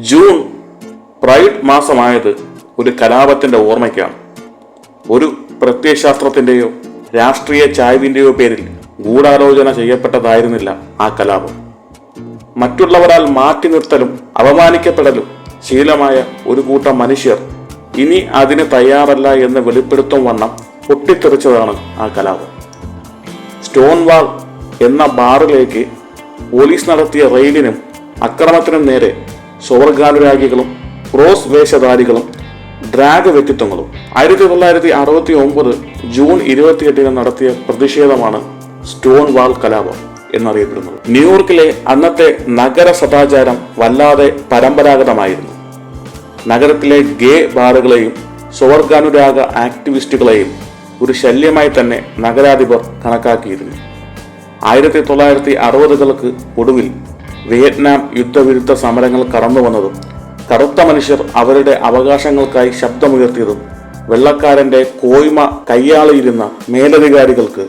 June pride മാസമായത് ഒരു കലാപത്തിന്റെ ഓർമ്മയ്ക്കാണ്. ഒരു പ്രത്യയശാസ്ത്രത്തിന്റെയോ രാഷ്ട്രീയ ചായ്വിന്റെയോ പേരിൽ ഗൂഢാലോചന ചെയ്യപ്പെട്ടതായിരുന്നില്ല ആ കലാപം. മറ്റുള്ളവരാൽ മാറ്റി നിർത്തലും അപമാനിക്കപ്പെടലും ശീലമായ ഒരു കൂട്ടം മനുഷ്യർ ഇനി അതിന് തയ്യാറല്ല എന്ന് വെളിപ്പെടുത്തും വണ്ണം പൊട്ടിത്തെറിച്ചതാണ് ആ കലാപം. സ്റ്റോൺ വാൾ എന്ന ബാറിലേക്ക് പോലീസ് നടത്തിയ റെയ്ഡിനും അക്രമത്തിനും നേരെ സ്വർഗാനുരാഗികളും ക്രോസ് വേഷധാരികളും ഡ്രാഗ് വ്യക്തിത്വങ്ങളും 1969 ജൂൺ 28 നടത്തിയ പ്രതിഷേധമാണ് സ്റ്റോൺ വാൾ കലാപം എന്നറിയപ്പെടുന്നത്. ന്യൂയോർക്കിലെ അന്നത്തെ നഗര സദാചാരം വല്ലാതെ പരമ്പരാഗതമായിരുന്നു. നഗരത്തിലെ ഗേ ബാറുകളെയും സ്വർഗാനുരാഗ ആക്ടിവിസ്റ്റുകളെയും ഒരു ശല്യമായി തന്നെ നഗരാധിപർ കണക്കാക്കിയിരുന്നു. 1960-കൾക്ക് ഒടുവിൽ വിയറ്റ്നാം യുദ്ധവിരുദ്ധ സമരങ്ങൾ കടന്നു വന്നതും കറുത്ത മനുഷ്യർ അവരുടെ അവകാശങ്ങൾക്കായി ശബ്ദമുയർത്തിയതും വെള്ളക്കാരന്റെ കോയ്മ കയ്യാളിയിരുന്ന മേലധികാരികൾക്ക്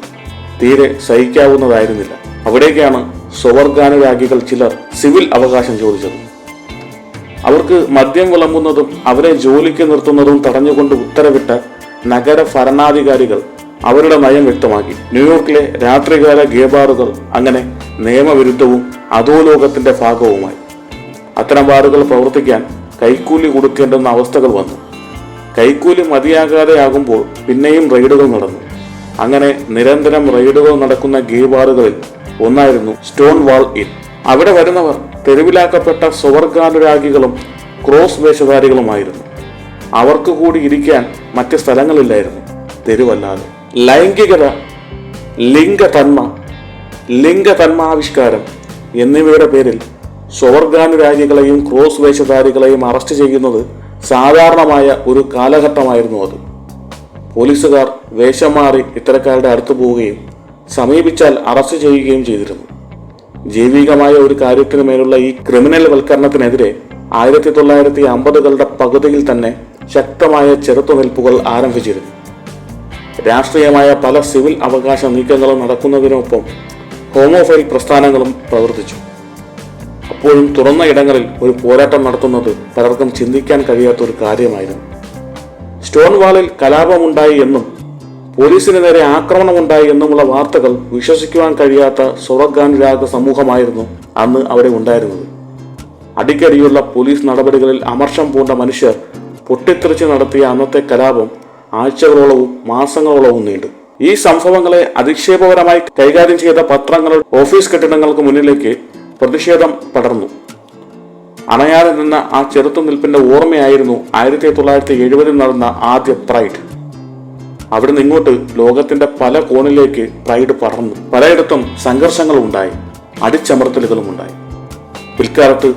തീരെ സഹിക്കാവുന്നതായിരുന്നില്ല. അവിടേക്കാണ് സ്വർഗാനുരാഗികൾ ചിലർ സിവിൽ അവകാശം ചോദിച്ചത്. അവർക്ക് മദ്യം വിളമ്പുന്നതും അവരെ ജോലിക്ക് നിർത്തുന്നതും തടഞ്ഞുകൊണ്ട് ഉത്തരവിട്ട നഗര ഭരണാധികാരികൾ അവരുടെ നയം വ്യക്തമാക്കി. ന്യൂയോർക്കിലെ രാത്രികാല ഗേബാറുകൾ അങ്ങനെ നിയമവിരുദ്ധവും അധോലോകത്തിന്റെ ഭാഗവുമായി. അത്തരം ബാറുകൾ പ്രവർത്തിക്കാൻ കൈക്കൂലി കൊടുക്കേണ്ടുന്ന അവസ്ഥകൾ വന്നു. കൈക്കൂലി മതിയാകാതെയാകുമ്പോൾ പിന്നെയും റെയ്ഡുകൾ നടന്നു. അങ്ങനെ നിരന്തരം റെയ്ഡുകൾ നടക്കുന്ന ഗേ ബാറുകളിൽ ഒന്നായിരുന്നു സ്റ്റോൺ വാൾ ഇൻ. അവിടെ വരുന്നവർ തെരുവിലാക്കപ്പെട്ട സ്വർഗാനുരാഗികളും ക്രോസ് വേഷധാരികളുമായിരുന്നു. അവർക്ക് കൂടി ഇരിക്കാൻ മറ്റ് സ്ഥലങ്ങളില്ലായിരുന്നു തെരുവല്ലാതെ. ലൈംഗികത, ലിംഗതന്മാവിഷ്കാരം എന്നിവയുടെ പേരിൽ സ്വർഗാനുരാഗികളെയും ക്രോസ് വേഷധാരികളെയും അറസ്റ്റ് ചെയ്യുന്നത് സാധാരണമായ ഒരു കാലഘട്ടമായിരുന്നു അത്. പോലീസുകാർ വേഷം മാറി ഇത്തരക്കാരുടെ അടുത്തു പോവുകയും സമീപിച്ചാൽ അറസ്റ്റ് ചെയ്യുകയും ചെയ്തിരുന്നു. ജൈവികമായ ഒരു കാര്യത്തിനു മേലുള്ള ഈ ക്രിമിനൽ വൽക്കരണത്തിനെതിരെ 1950-കളുടെ പകുതിയിൽ തന്നെ ശക്തമായ ചെറുത്തുനിൽപ്പുകൾ ആരംഭിച്ചിരുന്നു. രാഷ്ട്രീയമായ പല സിവിൽ അവകാശ നീക്കങ്ങളും നടക്കുന്നതിനൊപ്പം ഹോമോഫൈൽ പ്രസ്ഥാനങ്ങളും പ്രവർത്തിച്ചു. അപ്പോഴും തുറന്ന ഇടങ്ങളിൽ ഒരു പോരാട്ടം നടത്തുന്നത് പലർക്കും ചിന്തിക്കാൻ കഴിയാത്ത ഒരു കാര്യമായിരുന്നു. സ്റ്റോൺ വാളിൽ കലാപമുണ്ടായി എന്നും പോലീസിന് നേരെ ആക്രമണമുണ്ടായി എന്നുമുള്ള വാർത്തകൾ വിശ്വസിക്കുവാൻ കഴിയാത്ത സ്വർഗാനുരാഗ സമൂഹമായിരുന്നു അന്ന് അവിടെ ഉണ്ടായിരുന്നത്. അടിക്കടിയുള്ള പോലീസ് നടപടികളിൽ അമർഷം പൂണ്ട മനുഷ്യർ പൊട്ടിത്തെറിച്ച് നടത്തിയ അന്നത്തെ കലാപം ആഴ്ചകളോളവും മാസങ്ങളോളവും നീണ്ടു. ഈ സംഭവങ്ങളെ അധിക്ഷേപകരമായി കൈകാര്യം ചെയ്ത പത്രങ്ങളുടെ ഓഫീസ് കെട്ടിടങ്ങൾക്ക് മുന്നിലേക്ക് പ്രതിഷേധം പടർന്നു. അണയാതെ നിന്ന ആ ചെറുത്തുനിൽപ്പിന്റെ ഓർമ്മയായിരുന്നു 1970 നടന്ന ആദ്യ പ്രൈഡ്. അവിടെ നിന്നിങ്ങോട്ട് ലോകത്തിന്റെ പല കോണിലേക്ക് പ്രൈഡ് പടർന്നു. പലയിടത്തും സംഘർഷങ്ങളും ഉണ്ടായി, അടിച്ചമർത്തലുകളും ഉണ്ടായി. പിൽക്കാലത്ത്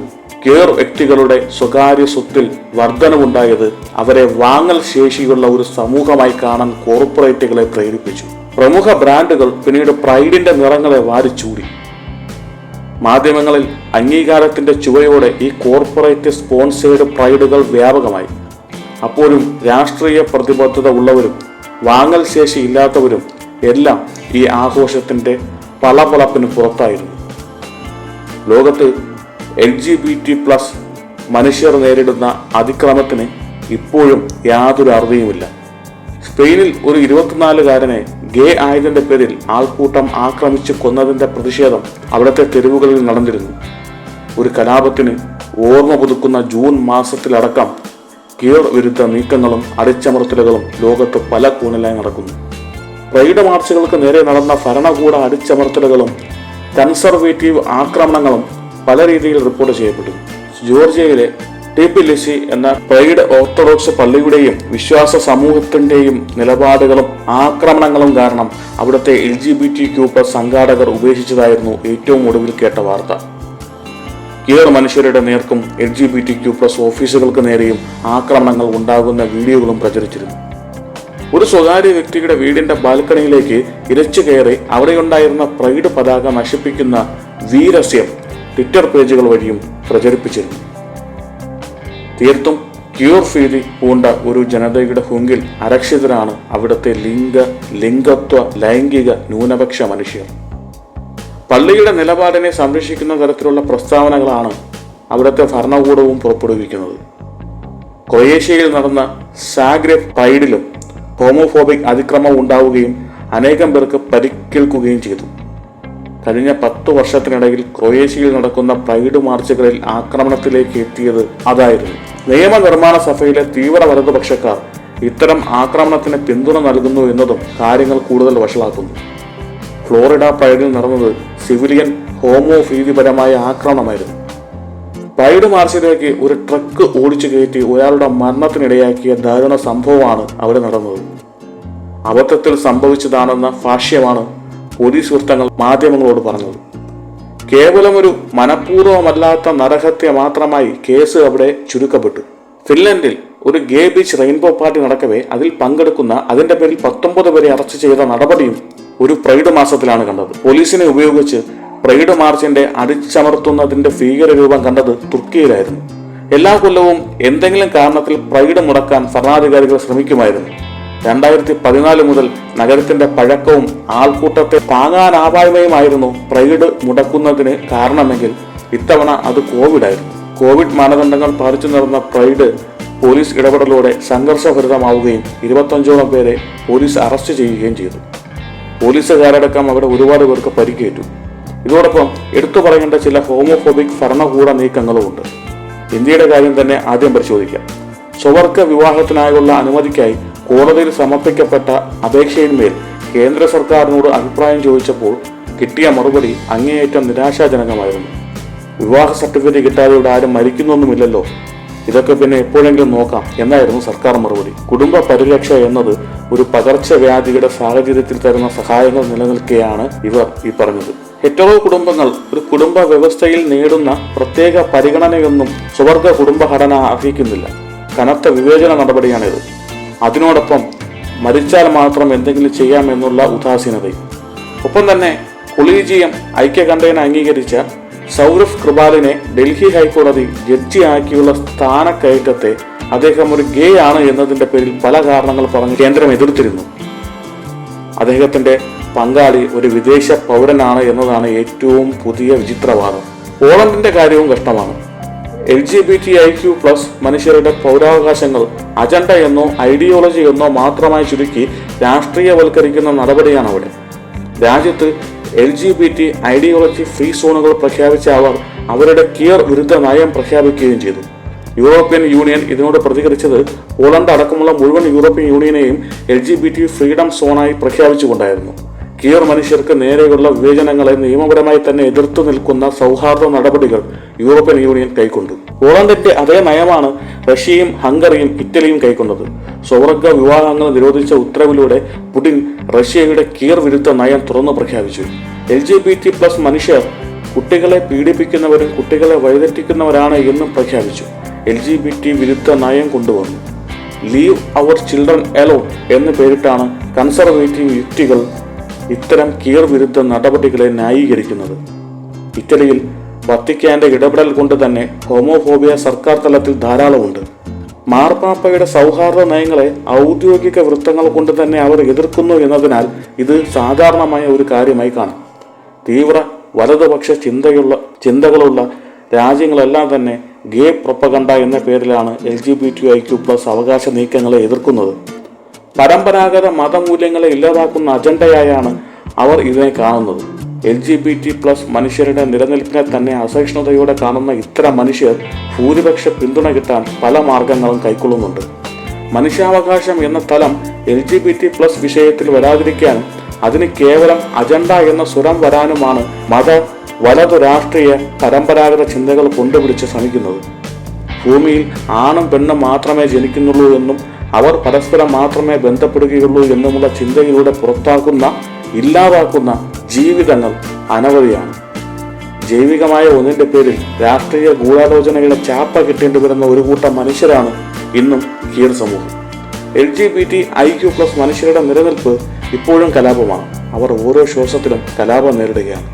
കേർ വ്യക്തികളുടെ സ്വകാര്യ സ്വത്തിൽ വർധനവുണ്ടായത് അവരെ വാങ്ങൽ ശേഷിയുള്ള ഒരു സമൂഹമായി കാണാൻ കോർപ്പറേറ്റുകളെ പ്രേരിപ്പിച്ചു. പ്രമുഖ ബ്രാൻഡുകൾ പിന്നീട് പ്രൈഡിന്റെ നിറങ്ങളെ വാരിച്ചൂടി. മാധ്യമങ്ങളിൽ അംഗീകാരത്തിന്റെ ചുവയോടെ ഈ കോർപ്പറേറ്റ് സ്പോൺസേഡ് പ്രൈഡുകൾ വ്യാപകമായി. അപ്പോഴും രാഷ്ട്രീയ പ്രതിബദ്ധത ഉള്ളവരും വാങ്ങൽ ശേഷി ഇല്ലാത്തവരും എല്ലാം ഈ ആഘോഷത്തിന്റെ പളപളപ്പിന് പുറത്തായിരുന്നു. ലോകത്ത് LGBT+ മനുഷ്യർ നേരിടുന്ന അതിക്രമത്തിന് ഇപ്പോഴും യാതൊരു അറുതിയുമില്ല. സ്പെയിനിൽ ഒരു 24-കാരനെ ഗേ ആയതിന്റെ പേരിൽ ആൾക്കൂട്ടം ആക്രമിച്ച് കൊന്നതിന്റെ പ്രതിഷേധം അവിടുത്തെ തെരുവുകളിൽ നടന്നിരുന്നു. ഒരു കലാപത്തിന് ഓർമ്മ പുതുക്കുന്ന ജൂൺ മാസത്തിലടക്കം ക്യൂർ വിരുദ്ധ നീക്കങ്ങളും അടിച്ചമർത്തലുകളും ലോകത്ത് പല കോണിലായി നടക്കുന്നു. പ്രൈഡ് മാർച്ചുകൾക്ക് നേരെ നടന്ന ഭരണകൂട അടിച്ചമർത്തലുകളും കൺസർവേറ്റീവ് ആക്രമണങ്ങളും പല രീതിയിൽ റിപ്പോർട്ട് ചെയ്യപ്പെട്ടു. ജോർജിയയിലെ ടിബിലിസി എന്ന പ്രൈഡ് ഓർത്തഡോക്സ് പള്ളിയുടെയും വിശ്വാസ സമൂഹത്തിന്റെയും നിലപാടുകളും ആക്രമണങ്ങളും കാരണം അവിടുത്തെ LGBTQ+ സംഘാടകർ ഉപേക്ഷിച്ചതായിരുന്നു ഏറ്റവും ഒടുവിൽ കേട്ട വാർത്ത. ക്യൂർ മനുഷ്യരുടെ നേർക്കും LGBTQ+ ഓഫീസുകൾക്ക് നേരെയും ആക്രമണങ്ങൾ ഉണ്ടാകുന്ന വീഡിയോകളും പ്രചരിച്ചിരുന്നു. ഒരു സ്വകാര്യ വ്യക്തിയുടെ വീടിന്റെ ബാൽക്കണിയിലേക്ക് ഇരച്ചു കയറി അവിടെയുണ്ടായിരുന്ന പ്രൈഡ് പതാക നശിപ്പിക്കുന്ന വീരസ്യം ട്വിറ്റർ പേജുകൾ വഴിയും പ്രചരിപ്പിച്ചിരുന്നു. തീർത്തും ക്യൂർ ഭീതി പൂണ്ട ഒരു ജനതയുടെ ഹുങ്കിൽ അരക്ഷിതരാണ് അവിടുത്തെ ലിംഗത്വ ലൈംഗിക ന്യൂനപക്ഷ മനുഷ്യർ. പള്ളിയുടെ നിലപാടിനെ സംരക്ഷിക്കുന്ന തരത്തിലുള്ള പ്രസ്താവനകളാണ് അവിടുത്തെ ഭരണകൂടവും പുറപ്പെടുവിക്കുന്നത്. ക്രൊയേഷ്യയിൽ നടന്ന സാഗ്രബ് പ്രൈഡിലും ഹോമോഫോബിക് അതിക്രമം ഉണ്ടാവുകയും അനേകം പേർക്ക് പരിക്കേൽക്കുകയും ചെയ്തു. കഴിഞ്ഞ 10 വർഷത്തിനിടയിൽ ക്രൊയേഷ്യയിൽ നടക്കുന്ന പ്രൈഡ് മാർച്ചുകളിൽ ആക്രമണത്തിലേക്ക് എത്തിയത് അതായിരുന്നു. നിയമനിർമ്മാണ സഭയിലെ തീവ്ര വലതുപക്ഷക്കാർ ഇത്തരം ആക്രമണത്തിന് പിന്തുണ നൽകുന്നു എന്നതും കാര്യങ്ങൾ കൂടുതൽ വഷളാക്കുന്നു. ഫ്ലോറിഡ പ്രൈഡിൽ നടന്നത് സിവിലിയൻ ഹോമോഭീതിപരമായ ആക്രമണമായിരുന്നു. പ്രൈഡ് മാർച്ചിലേക്ക് ഒരു ട്രക്ക് ഓടിച്ചു കയറ്റി ഒരാളുടെ മരണത്തിനിടയാക്കിയ ദാരുണ സംഭവമാണ് അവിടെ നടന്നത്. അബദ്ധത്തിൽ സംഭവിച്ചതാണെന്ന ഭാഷ്യമാണ് പോലീസ് വൃത്തങ്ങൾ മാധ്യമങ്ങളോട് പറഞ്ഞത്. കേവലം ഒരു മനഃപൂർവ്വമല്ലാത്ത നരഹത്യ മാത്രമായി കേസ് അവിടെ ചുരുക്കപ്പെട്ടു. ഫിൻലൻഡിൽ ഒരു ഗേ ബീച്ച് റെയിൻബോ പാർട്ടി നടക്കവേ അതിൽ പങ്കെടുക്കുന്ന അതിന്റെ പേരിൽ 19 പേരെ അറസ്റ്റ് ചെയ്ത നടപടിയും ഒരു പ്രൈഡ് മാസത്തിലാണ് കണ്ടത്. പോലീസിനെ ഉപയോഗിച്ച് പ്രൈഡ് മാർച്ചിന്റെ അടിച്ചമർത്തുന്നതിന്റെ ഭീകരരൂപം കണ്ടത് തുർക്കിയിലായിരുന്നു. എല്ലാ കൊല്ലവും എന്തെങ്കിലും കാരണത്തിൽ പ്രൈഡ് മുടക്കാൻ ഭരണാധികാരികൾ ശ്രമിക്കുമായിരുന്നു. 2014 മുതൽ നഗരത്തിന്റെ പഴക്കവും ആൾക്കൂട്ടത്തെ താങ്ങാനാവായ്മയുമായിരുന്നു പ്രൈഡ് മുടക്കുന്നതിന് കാരണമെങ്കിൽ ഇത്തവണ അത് കോവിഡായിരുന്നു. കോവിഡ് മാനദണ്ഡങ്ങൾ പാലിച്ചു നടന്ന പ്രൈഡ് പോലീസ് ഇടപെടലോടെ സംഘർഷഭരിതമാവുകയും 25ഓളം പേരെ പോലീസ് അറസ്റ്റ് ചെയ്യുകയും ചെയ്തു. പോലീസുകാരടക്കം അവിടെ ഒരുപാട് പേർക്ക് പരിക്കേറ്റു. ഇതോടൊപ്പം എടുത്തു പറയേണ്ട ചില ഹോമോഫോബിക് ഭരണകൂട നീക്കങ്ങളുമുണ്ട്. ഇന്ത്യയുടെ കാര്യം തന്നെ ആദ്യം പരിശോധിക്കാം. സ്വവർഗ വിവാഹത്തിനായുള്ള അനുമതിക്കായി കോടതിയിൽ സമർപ്പിക്കപ്പെട്ട അപേക്ഷയിന്മേൽ കേന്ദ്ര സർക്കാരിനോട് അഭിപ്രായം ചോദിച്ചപ്പോൾ കിട്ടിയ മറുപടി അങ്ങേയറ്റം നിരാശാജനകമായിരുന്നു. വിവാഹ സർട്ടിഫിക്കറ്റ് കിട്ടാതെ ഇവിടെ ആരും മരിക്കുന്നൊന്നുമില്ലല്ലോ, ഇതൊക്കെ പിന്നെ എപ്പോഴെങ്കിലും നോക്കാം എന്നായിരുന്നു സർക്കാർ മറുപടി. കുടുംബ പരിരക്ഷ എന്നത് ഒരു പകർച്ചവ്യാധിയുടെ സാഹചര്യത്തിൽ തരുന്ന സഹായങ്ങൾ നിലനിൽക്കെയാണ് ഇവർ ഈ പറഞ്ഞത്. ഹെറ്ററോ കുടുംബങ്ങൾ ഒരു കുടുംബ വ്യവസ്ഥയിൽ നേടുന്ന പ്രത്യേക പരിഗണനയൊന്നും സ്വവർഗ കുടുംബഘടന അർഹിക്കുന്നില്ല. കനത്ത വിവേചന നടപടിയാണിത്. അതിനോടൊപ്പം മരിച്ചാൽ മാത്രം എന്തെങ്കിലും ചെയ്യാമെന്നുള്ള ഉദാസീനതയും. ഒപ്പം തന്നെ കൊളീജിയം ഐക്യകണ്ഠേന അംഗീകരിച്ച സൗരഭ് കൃപാലിനെ ഡൽഹി ഹൈക്കോടതി ജഡ്ജിയാക്കിയുള്ള സ്ഥാനക്കയറ്റത്തെ അദ്ദേഹം ഒരു ഗേ ആണ് എന്നതിന്റെ പേരിൽ പല കാരണങ്ങൾ പറഞ്ഞ് കേന്ദ്രം എതിർത്തിരുന്നു. അദ്ദേഹത്തിന്റെ പങ്കാളി ഒരു വിദേശ പൗരനാണ് എന്നതാണ് ഏറ്റവും പുതിയ വിചിത്രവാദം. പോളണ്ടിന്റെ കാര്യവും കഷ്ടമാണ്. LGBTIQ+ മനുഷ്യരുടെ പൗരാവകാശങ്ങൾ അജണ്ട എന്നോ ഐഡിയോളജി എന്നോ മാത്രമായി ചുരുക്കി രാഷ്ട്രീയവൽക്കരിക്കുന്ന നടപടിയാണ് അവിടെ. രാജ്യത്ത് LGBT ഐഡിയോളജി ഫ്രീ സോണുകൾ പ്രഖ്യാപിച്ച അവർ അവരുടെ ക്യൂർ വിരുദ്ധ നയം പ്രഖ്യാപിക്കുകയും ചെയ്തു. യൂറോപ്യൻ യൂണിയൻ ഇതിനോട് പ്രതികരിച്ചത് പോളണ്ട് അടക്കമുള്ള മുഴുവൻ യൂറോപ്യൻ യൂണിയനെയും LGBT ഫ്രീഡം സോണായി പ്രഖ്യാപിച്ചുകൊണ്ടായിരുന്നു. ക്യൂർ മനുഷ്യർക്ക് നേരെയുള്ള വിവേചനങ്ങളെ നിയമപരമായി തന്നെ എതിർത്തു നിൽക്കുന്ന സൗഹാർദ്ദ നടപടികൾ യൂറോപ്യൻ യൂണിയൻ കൈക്കൊണ്ടു. പോളണ്ടിന്റെ അതേ നയമാണ് റഷ്യയും ഹംഗറിയും ഇറ്റലിയും കൈക്കൊണ്ടത്. സ്വവർഗ വിവാഹങ്ങൾ നിരോധിച്ച ഉത്തരവിലൂടെ പുടിൻ റഷ്യയുടെ ക്യൂർ വിരുദ്ധ നയം തുറന്നു പ്രഖ്യാപിച്ചു. LGBT+ മനുഷ്യർ കുട്ടികളെ പീഡിപ്പിക്കുന്നവരും കുട്ടികളെ വഴിതെറ്റിക്കുന്നവരാണ് എന്നും പ്രഖ്യാപിച്ചു. LGBT വിരുദ്ധ നയം കൊണ്ടുവന്നു. ലീവ് അവർ ചിൽഡ്രൻ എലോൺ എന്ന് പേരിട്ടാണ് കൺസർവേറ്റീവ് യുക്തികൾ ഇത്തരം ക്യൂർ വിരുദ്ധ നടപടികളെ ന്യായീകരിക്കുന്നത്. ഇറ്റലിയിൽ വത്തിക്കാന്റെ ഇടപെടൽ കൊണ്ട് തന്നെ ഹോമോഫോബിയ സർക്കാർ തലത്തിൽ ധാരാളമുണ്ട്. മാർപ്പാപ്പയുടെ സൗഹാർദ്ദ നയങ്ങളെ ഔദ്യോഗിക വൃത്തങ്ങൾ കൊണ്ട് തന്നെ അവർ എതിർക്കുന്നു എന്നതിനാൽ ഇത് സാധാരണമായ ഒരു കാര്യമായി കാണാം. തീവ്ര വലതുപക്ഷ ചിന്തകളുള്ള രാജ്യങ്ങളെല്ലാം തന്നെ ഗേ പ്രൊപ്പഗണ്ട എന്ന പേരിലാണ് LGBTIQ+ അവകാശ നീക്കങ്ങളെ എതിർക്കുന്നത്. പരമ്പരാഗത മതമൂല്യങ്ങളെ ഇല്ലാതാക്കുന്ന അജണ്ടയായാണ് അവർ ഇതിനെ കാണുന്നത്. LGBT+ മനുഷ്യരുടെ നിലനിൽപ്പിനെ തന്നെ അസഹിഷ്ണുതയോടെ കാണുന്ന ഇത്തരം മനുഷ്യർ ഭൂരിപക്ഷ പിന്തുണ കിട്ടാൻ പല മാർഗങ്ങളും കൈക്കൊള്ളുന്നുണ്ട്. മനുഷ്യാവകാശം എന്ന തലം LGBT+ വിഷയത്തിൽ വരാതിരിക്കാനും അതിന് കേവലം അജണ്ട എന്ന സ്വരം വരാനുമാണ് വലതു രാഷ്ട്രീയ പരമ്പരാഗത ചിന്തകൾ കൊണ്ടുപിടിച്ച് ശ്രമിക്കുന്നത്. ഭൂമിയിൽ ആണും പെണ്ണും മാത്രമേ ജനിക്കുന്നുള്ളൂ എന്നും അവർ പരസ്പരം മാത്രമേ ബന്ധപ്പെടുകയുള്ളൂ എന്നുമുള്ള ചിന്തയിലൂടെ ഇല്ലാതാക്കുന്ന ജീവിതങ്ങൾ അനവധിയാണ്. ജൈവികമായ ഒന്നിന്റെ പേരിൽ രാഷ്ട്രീയ ഗൂഢാലോചനകളെ ചാപ്പ കിട്ടേണ്ടി വരുന്ന ഒരു കൂട്ടം മനുഷ്യരാണ് ഇന്നും ഖീർ സമൂഹം. LGBTIQ+ മനുഷ്യരുടെ നിലനിൽപ്പ് ഇപ്പോഴും കലാപമാണ്. അവർ ഓരോ ശ്വാസത്തിലും കലാപം നടത്തുകയാണ്.